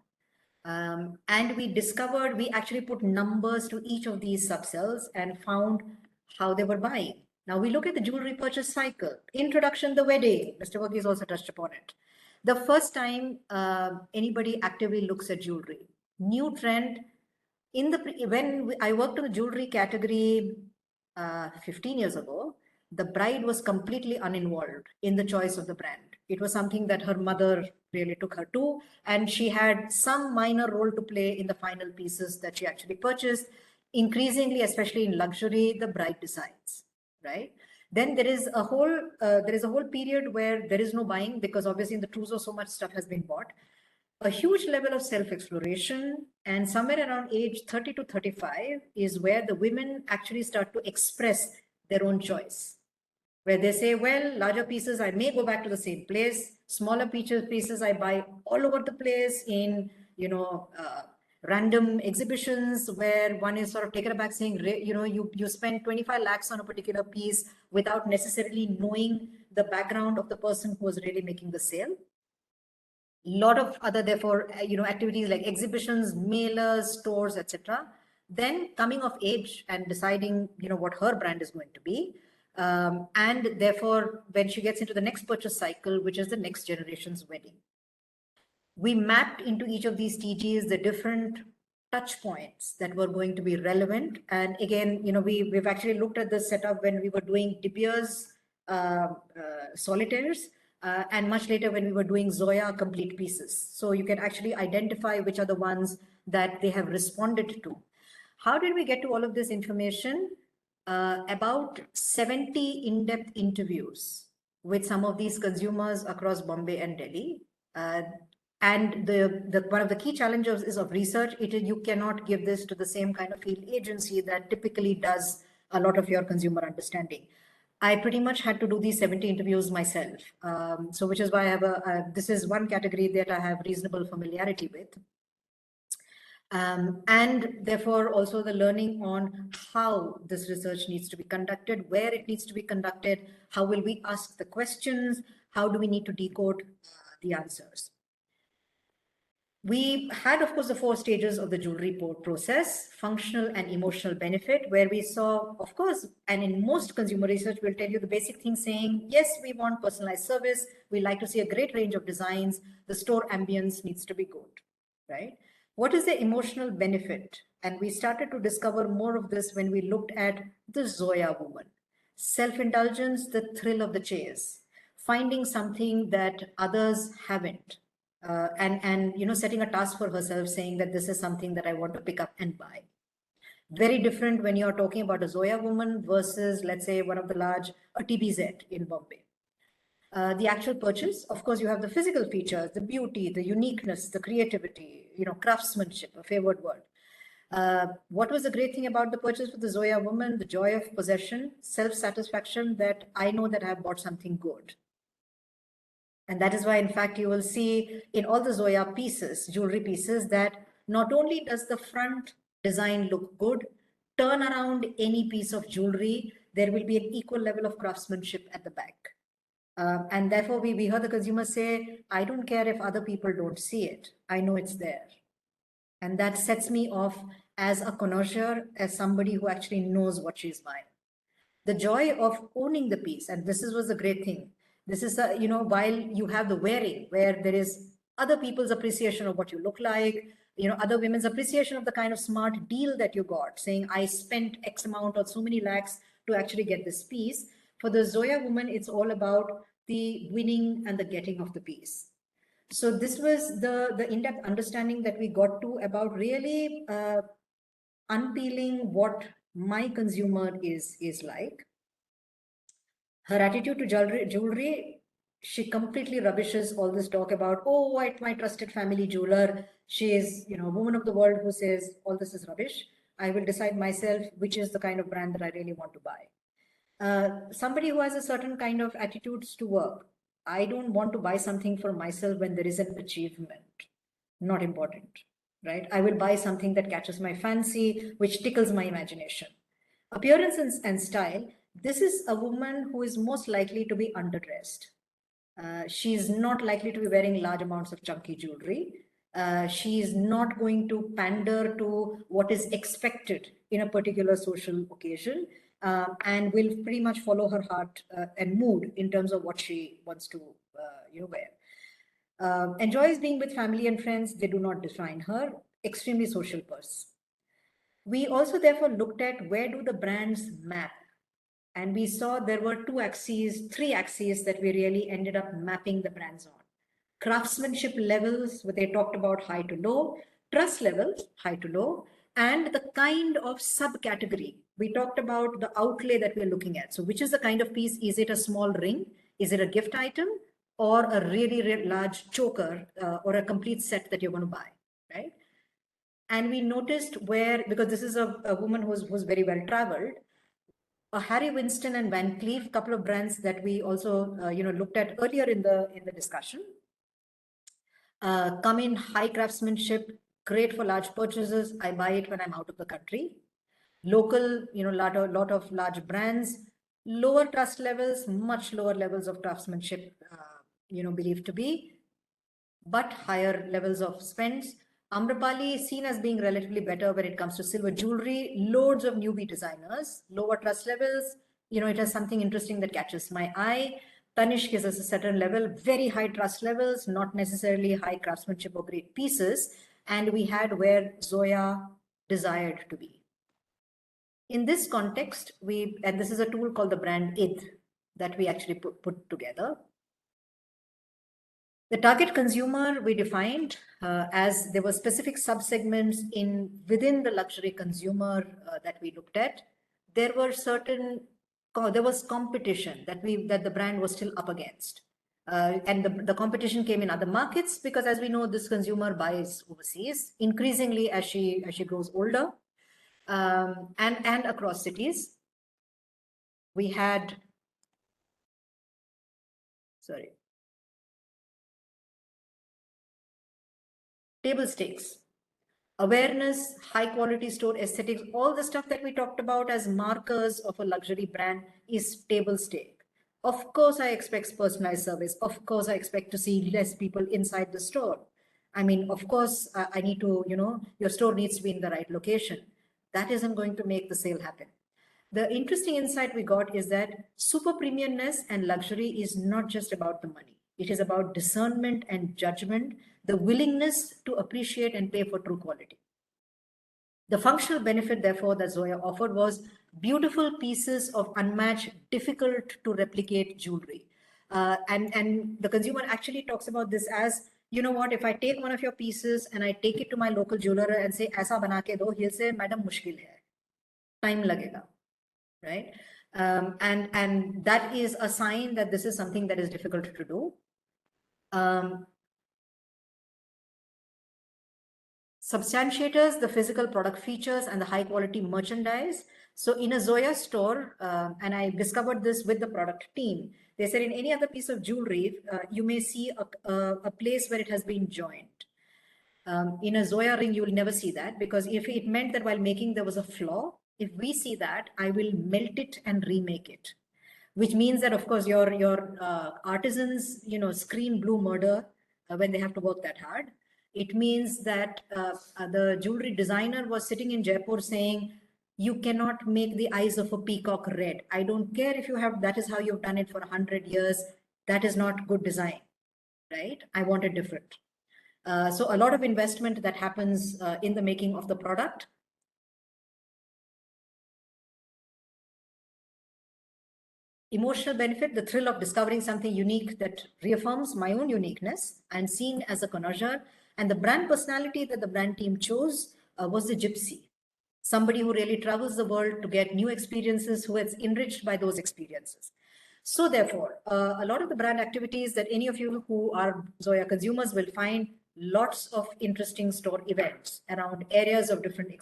And we actually put numbers to each of these subcells and found how they were buying. Now we look at the jewelry purchase cycle. Introduction, the wedding. Mr. Varghese also touched upon it. The first time anybody actively looks at jewelry. New trend. When I worked in the jewelry category 15 years ago, the bride was completely uninvolved in the choice of the brand. It was something that her mother really took her to, and she had some minor role to play in the final pieces that she actually purchased. Increasingly, especially in luxury, the bride decides, right? Then there is a whole period where there is no buying, because obviously in the trousseau so much stuff has been bought. A huge level of self-exploration, and somewhere around age 30 to 35 is where the women actually start to express their own choice, where they say, well, larger pieces, I may go back to the same place. Smaller pieces, I buy all over the place in, random exhibitions, where one is sort of taken aback saying, you spend 25 lakhs on a particular piece without necessarily knowing the background of the person who was really making the sale. Lot of other, therefore, activities like exhibitions, mailers, stores, etc. Then coming of age and deciding, what her brand is going to be. And therefore, when she gets into the next purchase cycle, which is the next generation's wedding. We mapped into each of these TGs the different touch points that were going to be relevant. And again, we've actually looked at this setup when we were doing De Beers solitaires, and much later when we were doing Zoya complete pieces. So you can actually identify which are the ones that they have responded to. How did we get to all of this information? About 70 in-depth interviews with some of these consumers across Bombay and Delhi. And one of the key challenges is of research. You cannot give this to the same kind of field agency that typically does a lot of your consumer understanding. I pretty much had to do these 70 interviews myself. So which is why I have this is one category that I have reasonable familiarity with. And therefore also the learning on how this research needs to be conducted, where it needs to be conducted, how will we ask the questions, how do we need to decode the answers. We had, of course, the 4 stages of the jewelry process: functional and emotional benefit, where we saw, of course, and in most consumer research will tell you the basic thing saying, yes, we want personalized service, we like to see a great range of designs, the store ambience needs to be good, right? What is the emotional benefit? And we started to discover more of this when we looked at the Zoya woman. Self-indulgence, the thrill of the chase, finding something that others haven't, and setting a task for herself, saying that this is something that I want to pick up and buy. Very different when you're talking about a Zoya woman versus, let's say, one of the large, a TBZ in Bombay. The actual purchase, of course, you have the physical features, the beauty, the uniqueness, the creativity, craftsmanship, a favored word. What was the great thing about the purchase for the Zoya woman? The joy of possession, self-satisfaction, that I know that I've bought something good. And that is why, in fact, you will see in all the Zoya pieces, jewelry pieces, that not only does the front design look good, turn around any piece of jewelry, there will be an equal level of craftsmanship at the back. And therefore, we heard the consumer say, I don't care if other people don't see it. I know it's there. And that sets me off as a connoisseur, as somebody who actually knows what she's buying. The joy of owning the piece, and this was the great thing. This is, while you have the wearing, where there is other people's appreciation of what you look like, other women's appreciation of the kind of smart deal that you got, saying, I spent X amount or so many lakhs to actually get this piece. For the Zoya woman, it's all about the winning and the getting of the piece. So this was the in-depth understanding that we got to about really unpeeling what my consumer is like. Her attitude to jewelry, she completely rubbishes all this talk about, oh, my trusted family jeweler. She is, a woman of the world who says all this is rubbish. I will decide myself which is the kind of brand that I really want to buy. Somebody who has a certain kind of attitudes to work. I don't want to buy something for myself when there is an achievement. Not important, right? I will buy something that catches my fancy, which tickles my imagination. Appearance and style. This is a woman who is most likely to be underdressed. She's not likely to be wearing large amounts of chunky jewelry. She is not going to pander to what is expected in a particular social occasion, and will pretty much follow her heart and mood in terms of what she wants to wear. Enjoys being with family and friends. They do not define her. Extremely social person. We also therefore looked at where do the brands map. And we saw there were 3 axes that we really ended up mapping the brands on. Craftsmanship levels, where they talked about high to low, trust levels, high to low, and the kind of subcategory. We talked about the outlay that we're looking at. So which is the kind of piece? Is it a small ring? Is it a gift item? Or a really, really large choker or a complete set that you're going to buy, right? And we noticed where, because this is a woman who's very well traveled, Harry Winston and Van Cleef, couple of brands that we also looked at earlier in the discussion, come in high craftsmanship, great for large purchases. I buy it when I'm out of the country. Local, lot of large brands, lower trust levels, much lower levels of craftsmanship, believed to be, but higher levels of spends. Amrapali seen as being relatively better when it comes to silver jewelry, loads of newbie designers, lower trust levels. It has something interesting that catches my eye. Tanishq is at a certain level, very high trust levels, not necessarily high craftsmanship or great pieces. And we had where Zoya desired to be. In this context, and this is a tool called the brand ID that we actually put together. The target consumer we defined as there were specific subsegments within the luxury consumer that we looked at. There was competition that the brand was still up against. And the competition came in other markets because, as we know, this consumer buys overseas increasingly as she grows older, and across cities. We had, table stakes. Awareness, high quality store aesthetics, all the stuff that we talked about as markers of a luxury brand is table stake. Of course, I expect personalized service. Of course, I expect to see less people inside the store. I mean, of course, I need to, your store needs to be in the right location. That isn't going to make the sale happen. The interesting insight we got is that super premiumness and luxury is not just about the money. It is about discernment and judgment, the willingness to appreciate and pay for true quality. The functional benefit, therefore, that Zoya offered was beautiful pieces of unmatched, difficult to replicate jewelry. And the consumer actually talks about this as, you know what, if I take one of your pieces and I take it to my local jeweler and say, "Aisa bana ke do," he'll say, "Madam, mushkil hai. Time lagega." Right? And that is a sign that this is something that is difficult to do. Substantiators, the physical product features and the high quality merchandise. So in a Zoya store, and I discovered this with the product team, they said in any other piece of jewelry, you may see a place where it has been joined. In a Zoya ring, you will never see that, because if it meant that while making there was a flaw, if we see that, I will melt it and remake it, which means that, of course, your artisans, scream blue murder when they have to work that hard. It means that the jewelry designer was sitting in Jaipur saying, "You cannot make the eyes of a peacock red. I don't care if that is how you've done it for 100 years. That is not good design, right? I want it different." So a lot of investment that happens in the making of the product. Emotional benefit, the thrill of discovering something unique that reaffirms my own uniqueness and seen as a connoisseur. And the brand personality that the brand team chose was the gypsy, somebody who really travels the world to get new experiences, who is enriched by those experiences. So therefore, a lot of the brand activities that any of you who are Zoya consumers will find lots of interesting store events around areas of different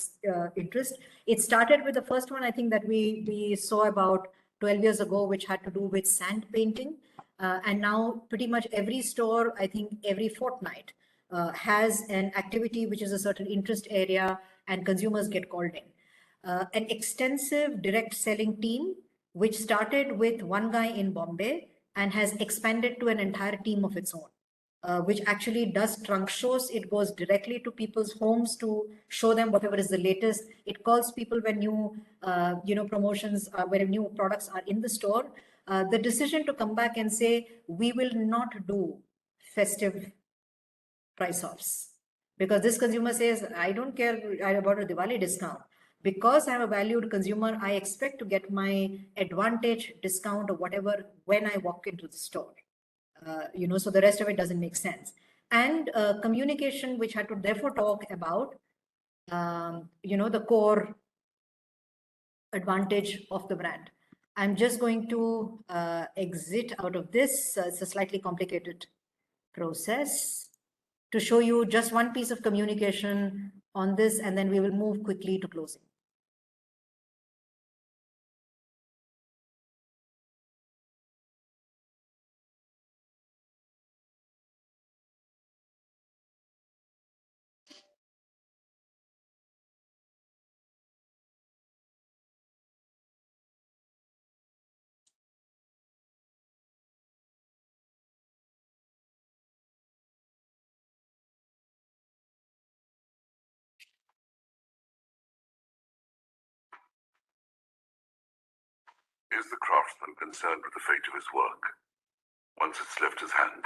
interest. It started with the first one, I think, that we saw about 12 years ago, which had to do with sand painting. And now pretty much every store, I think every fortnight, has an activity which is a certain interest area and consumers get called in. An extensive direct selling team, which started with one guy in Bombay and has expanded to an entire team of its own. Which actually does trunk shows. It goes directly to people's homes to show them whatever is the latest. It calls people when new, promotions, when new products are in the store. The decision to come back and say, we will not do festive price offs, because this consumer says, I don't care about a Diwali discount. Because I'm a valued consumer, I expect to get my advantage discount or whatever when I walk into the store. So the rest of it doesn't make sense. And communication, which had to therefore talk about, the core advantage of the brand. I'm just going to exit out of this. It's a slightly complicated process to show you just one piece of communication on this, and then we will move quickly to closing. Is the craftsman concerned with the fate of his work once it's left his hand?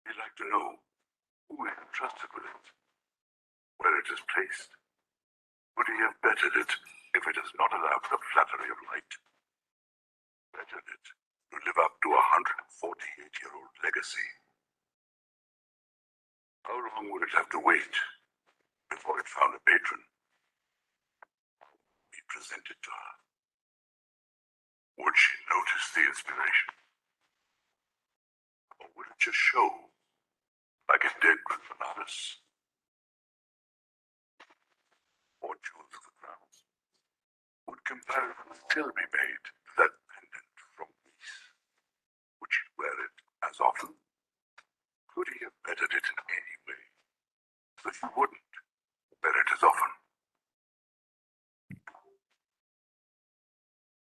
He'd like to know who he entrusted with it, where it is placed. Would he have bettered it if it has not allowed the flattery of light? Bettered it to live up to a 148-year-old legacy. How long would it have to wait before it found a patron? Be presented to her. Would she notice the inspiration? Or would it just show like it did with Banaras? Or jewels of the crown? Would comparison still be made to that pendant from Greece? Would she wear it as often? Could he have bettered it in any way? If you wouldn't, then it is often.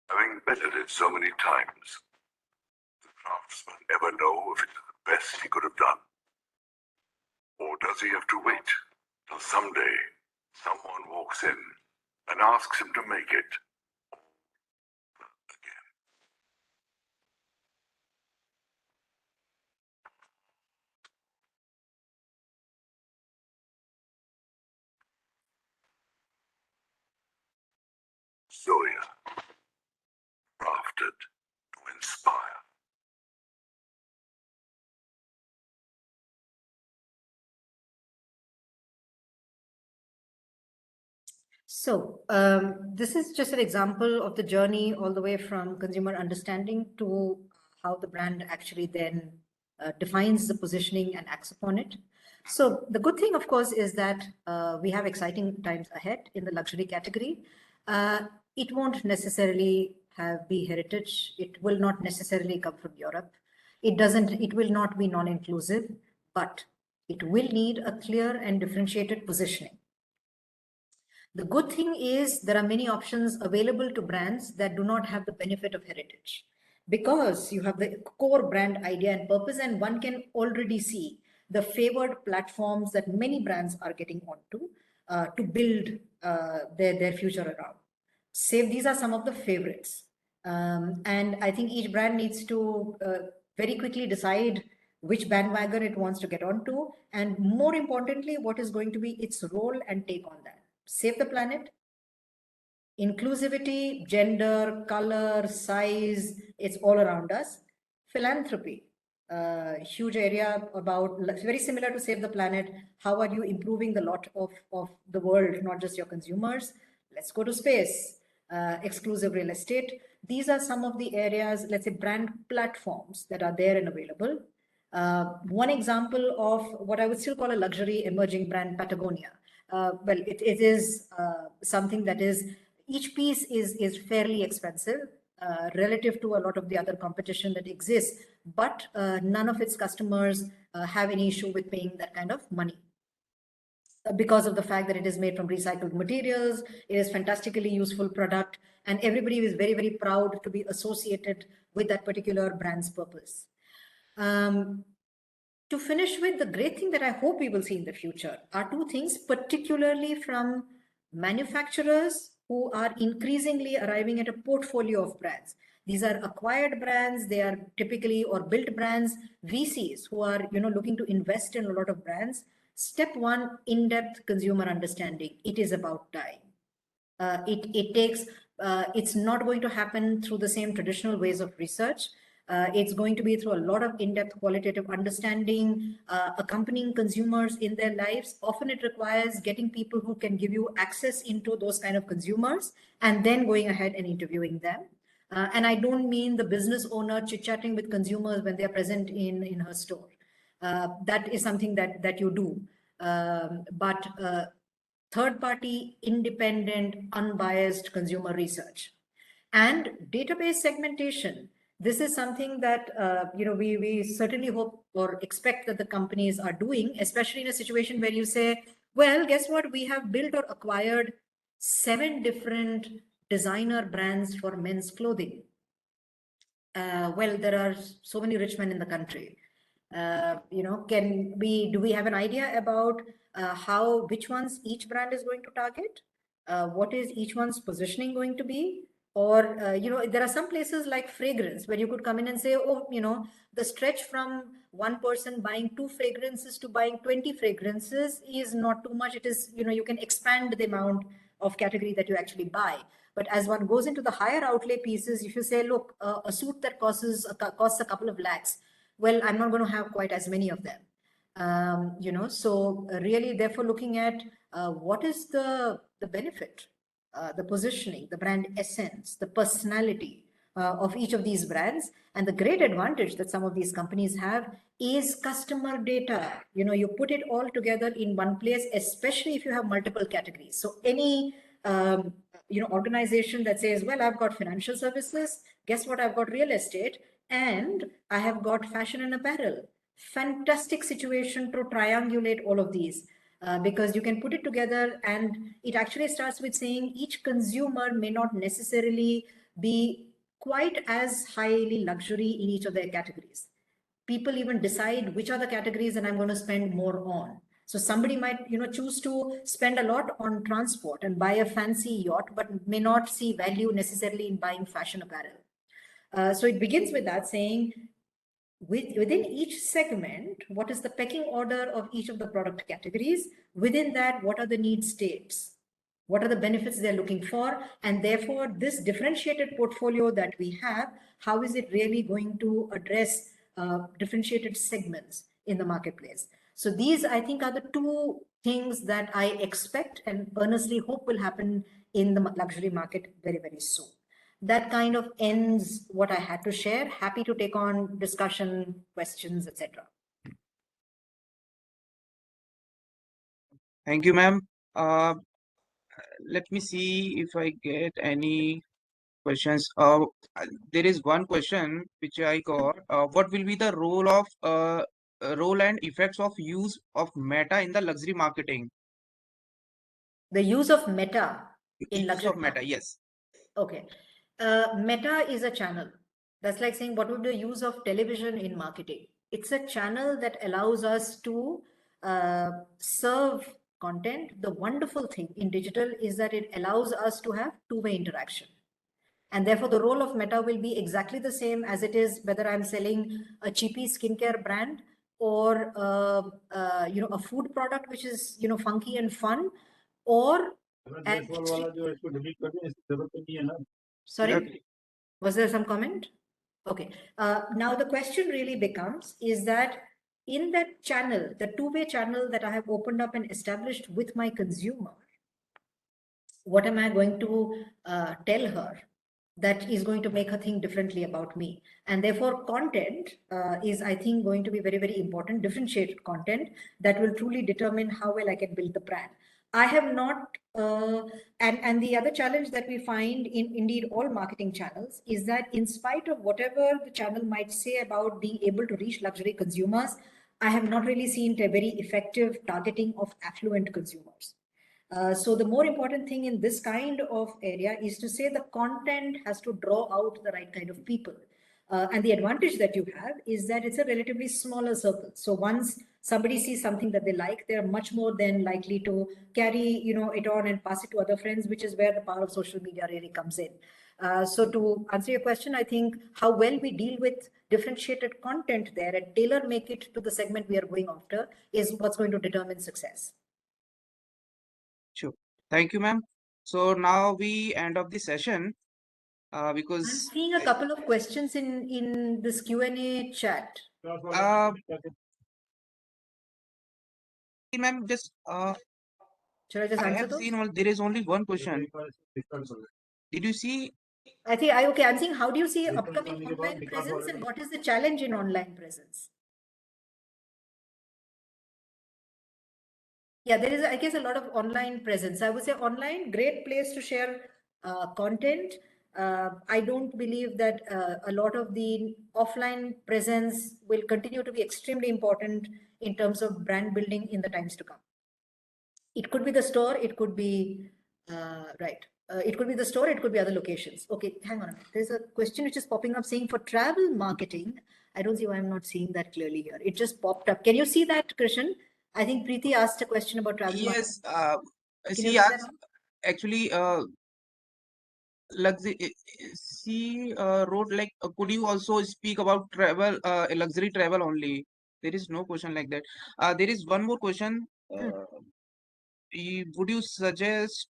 Having bettered it so many times, the craftsman ever know if it is the best he could have done? Or does he have to wait till someday someone walks in and asks him to make it again? Zoya, crafted to inspire. So this is just an example of the journey all the way from consumer understanding to how the brand actually then defines the positioning and acts upon it. So the good thing, of course, is that we have exciting times ahead in the luxury category. It won't necessarily be heritage. It will not necessarily come from Europe. It will not be non-inclusive, but it will need a clear and differentiated positioning. The good thing is there are many options available to brands that do not have the benefit of heritage, because you have the core brand idea and purpose, and one can already see the favored platforms that many brands are getting onto to build their future around. These are some of the favorites. And I think each brand needs to very quickly decide which bandwagon it wants to get onto, and more importantly, what is going to be its role and take on that. Save the planet, inclusivity, gender, color, size, it's all around us. Philanthropy, huge area about, very similar to Save the Planet. How are you improving the lot of the world, not just your consumers? Let's go to space, exclusive real estate. These are some of the areas, let's say brand platforms that are there and available. One example of what I would still call a luxury emerging brand, Patagonia. Well, it is something that is, each piece is fairly expensive relative to a lot of the other competition that exists, but none of its customers have any issue with paying that kind of money because of the fact that it is made from recycled materials. It is fantastically useful product, and everybody is very, very proud to be associated with that particular brand's purpose. To finish with, the great thing that I hope we will see in the future are two things, particularly from manufacturers who are increasingly arriving at a portfolio of brands. These are acquired brands, they are typically, or built brands, VCs who are looking to invest in a lot of brands. Step one, in-depth consumer understanding. It is about time. It's not going to happen through the same traditional ways of research. It's going to be through a lot of in-depth qualitative understanding, accompanying consumers in their lives. Often it requires getting people who can give you access into those kind of consumers and then going ahead and interviewing them. And I don't mean the business owner chit-chatting with consumers when they're present in her store. That is something that you do. But third-party, independent, unbiased consumer research. And database segmentation. This is something that we certainly hope or expect that the companies are doing, especially in a situation where you say, well, guess what? We have built or acquired 7 different designer brands for men's clothing. Well, there are so many rich men in the country. Do we have an idea about which ones each brand is going to target? What is each one's positioning going to be? Or, there are some places like fragrance where you could come in and say, oh, the stretch from one person buying 2 fragrances to buying 20 fragrances is not too much. It is, you can expand the amount of category that you actually buy. But as one goes into the higher outlay pieces, if you say, look, a suit that costs a couple of lakhs, well, I'm not going to have quite as many of them. So really, therefore, looking at what is the benefit, the positioning, the brand essence, the personality of each of these brands. And the great advantage that some of these companies have is customer data. You put it all together in one place, especially if you have multiple categories. So any organization that says, well, I've got financial services, guess what? I've got real estate, and I have got fashion and apparel. Fantastic situation to triangulate all of these. because you can put it together, and it actually starts with saying each consumer may not necessarily be quite as highly luxury in each of their categories. People even decide which are the categories that I'm going to spend more on. So somebody might, choose to spend a lot on transport and buy a fancy yacht, but may not see value necessarily in buying fashion apparel. So it begins with that, saying within each segment, what is the pecking order of each of the product categories? Within that, what are the need states? What are the benefits they're looking for? And therefore, this differentiated portfolio that we have, how is it really going to address differentiated segments in the marketplace? So these, I think, are the two things that I expect and earnestly hope will happen in the luxury market very, very soon. That kind of ends what I had to share. Happy to take on discussion, questions, etc. Thank you, ma'am. Let me see if I get any questions. There is one question which I got. What will be the role and effects of use of Meta in the luxury marketing? The use of Meta in Use luxury of Meta, yes. Okay. Meta is a channel. That's like saying, what would the use of television in marketing? It's a channel that allows us to serve content. The wonderful thing in digital is that it allows us to have two-way interaction. And therefore, the role of Meta will be exactly the same as it is whether I'm selling a cheapy skincare brand or a food product which is funky and fun, or sorry, Okay. was there some comment? Okay. Now the question really becomes, is that in that channel, the two-way channel that I have opened up and established with my consumer, what am I going to tell her that is going to make her think differently about me? And therefore, content is, I think, going to be very, very important, differentiated content that will truly determine how well I can build the brand. I have not, and the other challenge that we find in indeed all marketing channels is that in spite of whatever the channel might say about being able to reach luxury consumers, I have not really seen a very effective targeting of affluent consumers. So the more important thing in this kind of area is to say the content has to draw out the right kind of people. And the advantage that you have is that it's a relatively smaller circle. So once somebody sees something that they like, they're much more than likely to carry it on and pass it to other friends, which is where the power of social media really comes in. So to answer your question, I think how well we deal with differentiated content there and tailor make it to the segment we are going after is what's going to determine success. Sure. Thank you, ma'am. So now we end of the session because I'm seeing a couple of questions in this Q&A chat. ma'am, just Should I just I answer have those? seen there is only one question. Did you see? Okay. I'm seeing, how do you see upcoming online presence and what is the challenge in online presence? Yeah, there is, I guess, a lot of online presence. I would say online, great place to share content. I don't believe that a lot of the offline presence will continue to be extremely important in terms of brand building in the times to come. It could be the store, it could be, it could be the store, it could be other locations. Okay, hang on a minute. There's a question which is popping up saying for travel marketing, I don't see why I'm not seeing that clearly here. It just popped up. Can you see that, Krishan? I think Preeti asked a question about travel marketing. Yes, Can you she read that asked, out? actually, she wrote like, could you also speak about travel, luxury travel only? There is no question like that. There is one more question. Would you suggest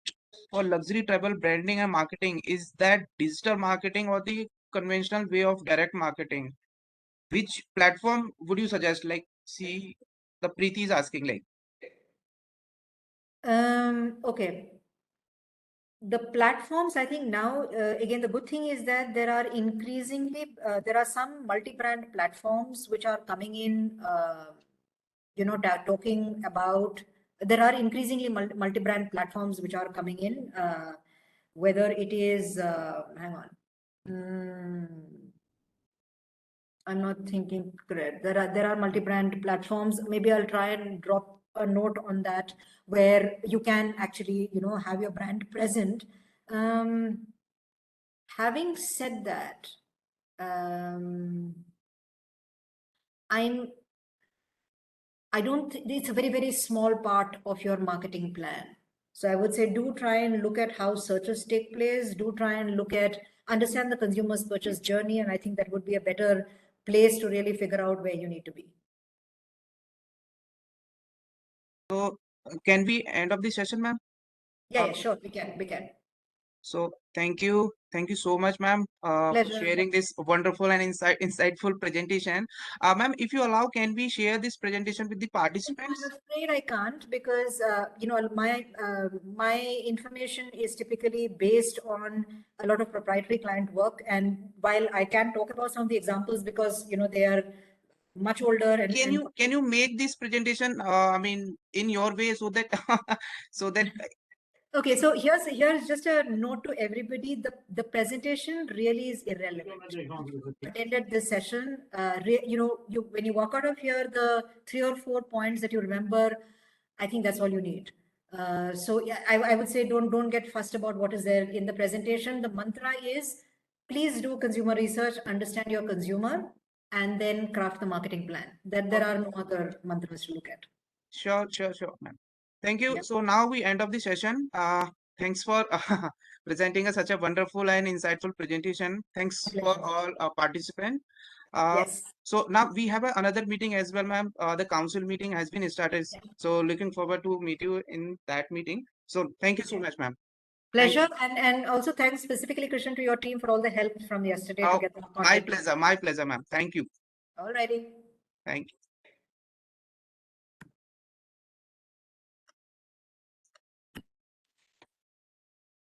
for luxury travel branding and marketing, is that digital marketing or the conventional way of direct marketing? Which platform would you suggest? Like, see, the Preeti is asking, like. Okay. The platforms, I think now, again, the good thing is that there are increasingly, there are some multi-brand platforms which are coming in, talking about, there are increasingly multi-brand platforms which are coming in, whether it is, hang on. I'm not thinking correct. There are multi-brand platforms. Maybe I'll try and drop a note on that where you can actually, have your brand present. Having said that, I don't think it's a very, very small part of your marketing plan. So I would say do try and look at how searches take place, do try and understand the consumer's purchase journey. And I think that would be a better place to really figure out where you need to be. So can we end of the session, ma'am? Yeah, sure, we can. So thank you so much, ma'am, for Pleasure. sharing this wonderful and insightful presentation. Ma'am, if you allow, can we share this presentation with the participants? I'm afraid I can't because my information is typically based on a lot of proprietary client work, and while I can talk about some of the examples because they are much older and Can you make this presentation I mean in your way so that so that okay, so here's just a note to everybody. The presentation really is irrelevant. Attended this session, when you walk out of here, the 3 or 4 points that you remember, I think that's all you need. So yeah, I would say don't get fussed about what is there in the presentation. The mantra is please do consumer research, understand your consumer, and then craft the marketing plan. There are no other mantras to look at. Sure, ma'am. Thank you. Yep. So now we end of the session. Thanks for presenting us such a wonderful and insightful presentation. Thanks for all participants. Yes. So now we have another meeting as well, ma'am. The council meeting has been started. So looking forward to meet you in that meeting. So thank you so much, ma'am. Pleasure. And also thanks specifically, Krishan, to your team for all the help from yesterday to get the My pleasure, ma'am. Thank you. All righty. Thank you.